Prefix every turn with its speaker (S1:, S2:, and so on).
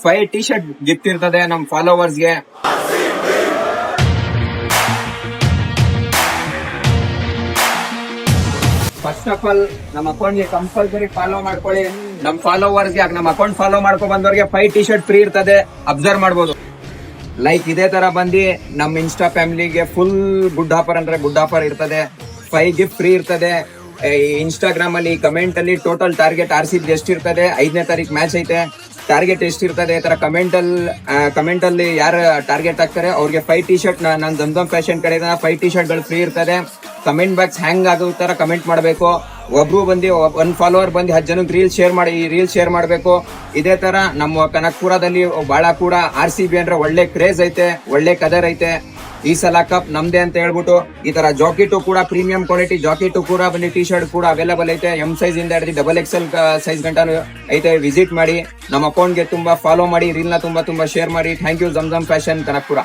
S1: 5 T shirt gift ಇರ್ತದೆ ನಮ್ ಫಾಲೋವರ್ಸ್ಗೆ. First of all ನಮ್ಮ ಅಕೌಂಟ್ಗೆ ಕಂಪಲ್ಸರಿ ಫಾಲೋ ಮಾಡ್ಕೊಳ್ಳಿ. ನಮ್ ಫಾಲೋವರ್ಸ್ಗೆ ನಮ್ಮ ಅಕೌಂಟ್ ಫಾಲೋ ಮಾಡ್ಕೊಂಡ್ ಬಂದವ್ರಿಗೆ 5 ಟಿ ಶರ್ಟ್ ಫ್ರೀ ಇರ್ತದೆ, ಅಬ್ಸರ್ವ್ ಮಾಡ್ಬೋದು. ಲೈಕ್ ಇದೇ ತರ ಬಂದು ನಮ್ ಇನ್ಸ್ಟಾ ಫ್ಯಾಮಿಲಿಗೆ ಫುಲ್ ಗುಡ್ ಆಫರ್ ಅಂದ್ರೆ ಗುಡ್ ಆಫರ್ ಇರ್ತದೆ. 5 ಗಿಫ್ಟ್ ಫ್ರೀ ಇರ್ತದೆ. ಇನ್ಸ್ಟಾಗ್ರಾಮ್ ಅಲ್ಲಿ ಕಮೆಂಟ್ ಅಲ್ಲಿ ಟೋಟಲ್ ಟಾರ್ಗೆಟ್ RCB ಎಷ್ಟಿರ್ತದೆ, 5ನೇ ತಾರೀಕು ಮ್ಯಾಚ್ ಐತೆ, ಟಾರ್ಗೆಟ್ ಎಷ್ಟಿರ್ತದೆ ಈ ತರ ಕಮೆಂಟ್ ಅಲ್ಲಿ ಯಾರು ಟಾರ್ಗೆಟ್ ಆಗ್ತಾರೆ ಅವ್ರಿಗೆ 5 ಟಿ ಶರ್ಟ್ ನಾನು ದಮ್ ಫ್ಯಾಷನ್ ಕಡೆ 5 ಟಿ ಶರ್ಟ್ ಗಳು ಫ್ರೀ ಇರ್ತದೆ. ಕಮೆಂಟ್ ಬಾಕ್ಸ್ ಹ್ಯಾಂಗ್ ಆಗೋ ತರ ಕಮೆಂಟ್ ಮಾಡಬೇಕು. ಒಬ್ರು ಬಂದು 1 ಫಾಲೋವರ್ ಬಂದು 10 ಜನಕ್ಕೆ ರೀಲ್ ಶೇರ್ ಮಾಡಬೇಕು. ಇದೇ ತರ ನಮ್ಮ ಕನಕಪುರದಲ್ಲಿ ಬಹಳ ಕೂಡ RCB ಅಂದ್ರೆ ಒಳ್ಳೆ ಕ್ರೇಜ್ ಐತೆ, ಒಳ್ಳೆ ಕದರ್ ಐತೆ. ಈ ಸಲ ಕಪ್ ನಮ್ದೇ ಅಂತ ಹೇಳ್ಬಿಟ್ಟು ಈ ತರ ಜಾಕೆಟ್ ಕೂಡ ಪ್ರೀಮಿಯಂ ಕ್ವಾಲಿಟಿ ಜಾಕೆಟ್ ಕೂಡ ಬಂದು ಟಿ ಶರ್ಟ್ ಕೂಡ ಅವೈಲೇಬಲ್ ಐತೆ. ಎಂ ಸೈಜ್ ಇಂದ ಹಿಡಿದು XXL ಸೈಜ್ ಗಂಟ ಐತೆ. ವಿಸಿಟ್ ಮಾಡಿ, ನಮ್ಮ ಅಕೌಂಟ್ಗೆ ತುಂಬಾ ಫಾಲೋ ಮಾಡಿ, ರೀಲ್ ನ ತುಂಬಾ ಶೇರ್ ಮಾಡಿ. Thank you Jam Fashion Kanakapura.